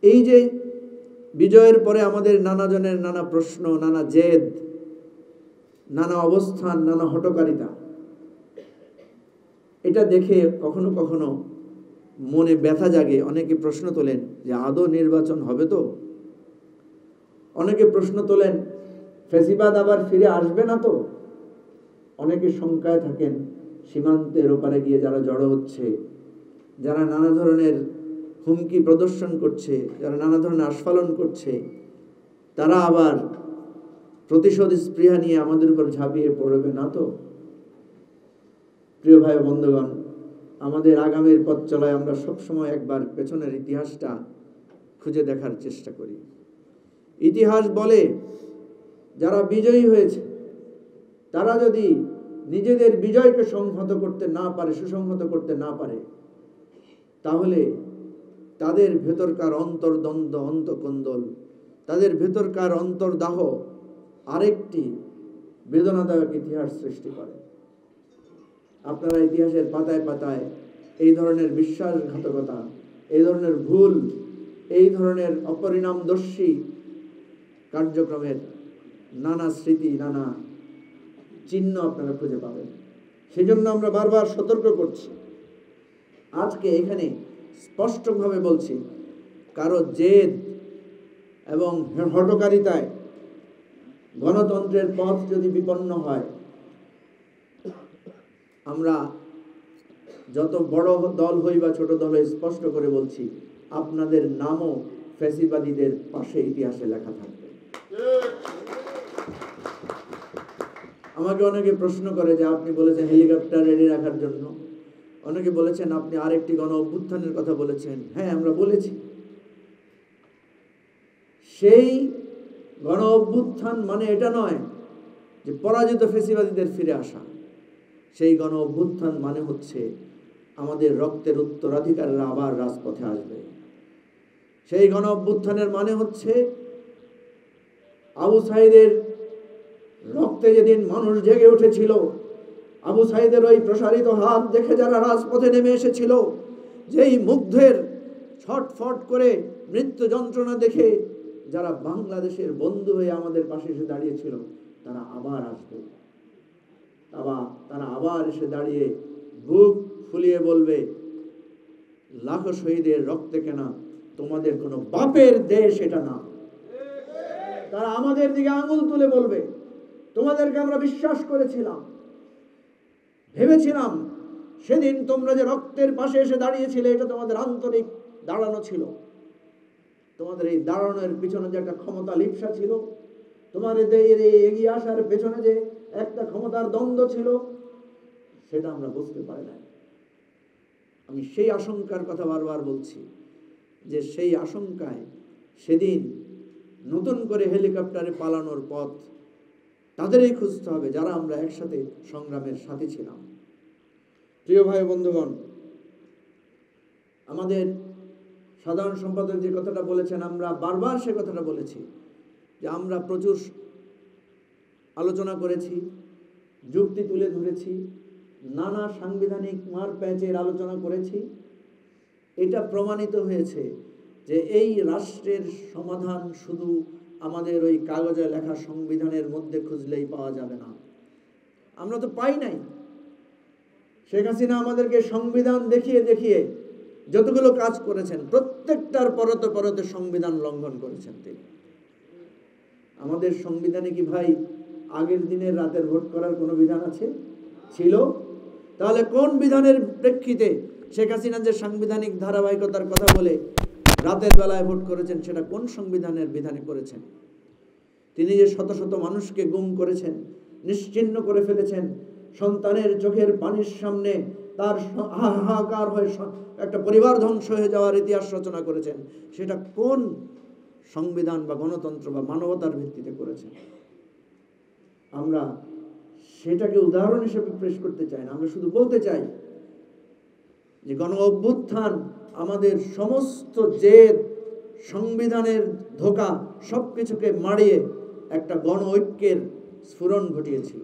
এই যে বিজয়ের পরে আমাদের নানা জনের নানা প্রশ্ন, নানা জেদ, নানা অবস্থান, নানা হটকারিতা, এটা দেখে কখনো কখনো মনে ব্যথা জাগে। অনেকে প্রশ্ন তোলেন যে আদৌ নির্বাচন হবে তো? অনেকে প্রশ্ন তোলেন ফ্যাসিবাদ আবার ফিরে আসবে না তো? অনেকে শঙ্কায় থাকেন সীমান্তের ওপারে গিয়ে যারা জড়ো হচ্ছে, যারা নানা ধরনের হুমকি প্রদর্শন করছে, যারা নানা ধরনের আস্ফালন করছে, তারা আবার প্রতিশোধ স্পৃহা নিয়ে আমাদের উপর ঝাঁপিয়ে পড়বে না তো? প্রিয় ভাই বন্ধুগণ, আমাদের আগামীর পথ চলায় আমরা সবসময় একবার পেছনের ইতিহাসটা খুঁজে দেখার চেষ্টা করি। ইতিহাস বলে যারা বিজয়ী হয়েছে তারা যদি নিজেদের বিজয়কে সংহত করতে না পারে, সুসংহত করতে না পারে, তাহলে তাদের ভেতরকার অন্তর্দ্বন্দ্ব, অন্তঃকন্দল, তাদের ভেতরকার অন্তর্দাহ আরেকটি বেদনাদায়ক ইতিহাস সৃষ্টি করে। আপনারা ইতিহাসের পাতায় পাতায় এই ধরনের বিশ্বাসঘাতকতা, এই ধরনের ভুল, এই ধরনের অপরিণামদর্শী কার্যক্রমের নানা স্মৃতি, নানা চিহ্ন আপনারা খুঁজে পাবেন। সেজন্য আমরা বারবার সতর্ক করছি। আজকে এখানে স্পষ্টভাবে বলছি, কারো জেদ এবং হঠকারিতায় গণতন্ত্রের পথ যদি বিপন্ন হয়, আমরা যত বড় দল হই বা ছোট দল হই, স্পষ্ট করে বলছি, আপনাদের নামও ফ্যাসিবাদীদের পাশে ইতিহাসে লেখা থাকবে। আমাকে অনেকে প্রশ্ন করে যে আপনি বলেছেন হেলিকপ্টার রেডি রাখার জন্য, অনেকে বলেছেন আপনি আরেকটি গণ অভ্যুত্থানের কথা বলেছেন। হ্যাঁ, আমরা বলেছি। সেই গণ অভ্যুত্থান মানে এটা নয় যে পরাজিত ফ্যাসিবাদীদের ফিরে আসা। সেই গণ অভ্যুত্থান মানে হচ্ছে আমাদের রক্তের উত্তরাধিকাররা আবার রাজপথে আসবে। সেই গণ অভ্যুত্থানের মানে হচ্ছে আবু সাঈদের রক্তে যেদিন মানুষ জেগে উঠেছিল, আবু সাঈদের ওই প্রসারিত হাত দেখে যারা রাজপথে নেমে এসেছিল, যেই মুগ্ধের ছটফট করে মৃত্যু যন্ত্রণা দেখে যারা বাংলাদেশের বন্ধু হয়ে আমাদের পাশে এসে দাঁড়িয়েছিল, তারা আবার আসবে। তারা আবার এসে দাঁড়িয়ে বুক ফুলিয়ে বলবে, লাখো শহীদের রক্তে কেনা তোমাদের কোনো বাপের দেশ এটা না। তারা আমাদের দিকে আঙুল তুলে বলবে, তোমাদেরকে আমরা বিশ্বাস করেছিলাম, ভেবেছিলাম সেদিন তোমরা যে রক্তের পাশে এসে দাঁড়িয়েছিলে, এটা তোমাদের আন্তরিক দাঁড়ানো ছিল। তোমাদের এই দাঁড়ানোর পিছনে যে একটা ক্ষমতা লিপ্সা ছিল, তোমাদের এগিয়ে আসার পেছনে যে একটা ক্ষমতার দ্বন্দ্ব ছিল, সেটা আমরা বুঝতে পারি না। আমি সেই আশঙ্কার কথা বারবার বলছি যে সেই আশঙ্কায় সেদিন নতুন করে হেলিকপ্টারে পালানোর পথ তাদেরই খুঁজতে হবে যারা আমরা একসাথে সংগ্রামের সাথী ছিলাম। প্রিয় ভাই বন্ধুগণ, আমাদের সাধারণ সম্পাদক যে কথাটা বলেছেন, আমরা বারবার সে কথাটা বলেছি যে আমরা প্রচুর আলোচনা করেছি, যুক্তি তুলে ধরেছি, নানা সাংবিধানিক মারপ্যাচের আলোচনা করেছি। এটা প্রমাণিত হয়েছে যে এই রাষ্ট্রের সমাধান শুধু আমাদের ওই কাগজে লেখা সংবিধানের মধ্যে খুঁজলেই পাওয়া যাবে না। আমরা তো পাই নাই। শেখ হাসিনা আমাদেরকে সংবিধান দেখিয়ে দেখিয়ে যতগুলো কাজ করেছেন, প্রত্যেকটার পরতে পরতে সংবিধান লঙ্ঘন করেছেন তিনি। আমাদের সংবিধানে কি ভাই আগের দিনের রাতের ভোট করার কোনো বিধান আছে? ছিল? তাহলে কোন বিধানের প্রেক্ষিতে শেখ হাসিনা যে সাংবিধানিক ধারাবাহিকতার কথা বলে রাতের বেলায় ভোট করেছেন, সেটা কোন সংবিধানের বিধানে করেছেন? তিনি যে শত শত মানুষকে গুম করেছেন, নিশ্চিহ্ন করে ফেলেছেন, সন্তানের চোখের পানির সামনে তার হাহাকার হয়ে একটা পরিবার ধ্বংস হয়ে যাওয়ার ইতিহাস রচনা করেছেন, সেটা কোন সংবিধান বা গণতন্ত্র বা মানবতার ভিত্তিতে করেছেন? আমরা সেটাকে উদাহরণ হিসেবে পেশ করতে চাই না। আমরা শুধু বলতে চাই যে গণ অভ্যুত্থান আমাদের সমস্ত জেদ, সংবিধানের ধোঁকা, সবকিছুকে মারিয়ে একটা গণ ঐক্যের স্ফুরণ ঘটিয়েছিল।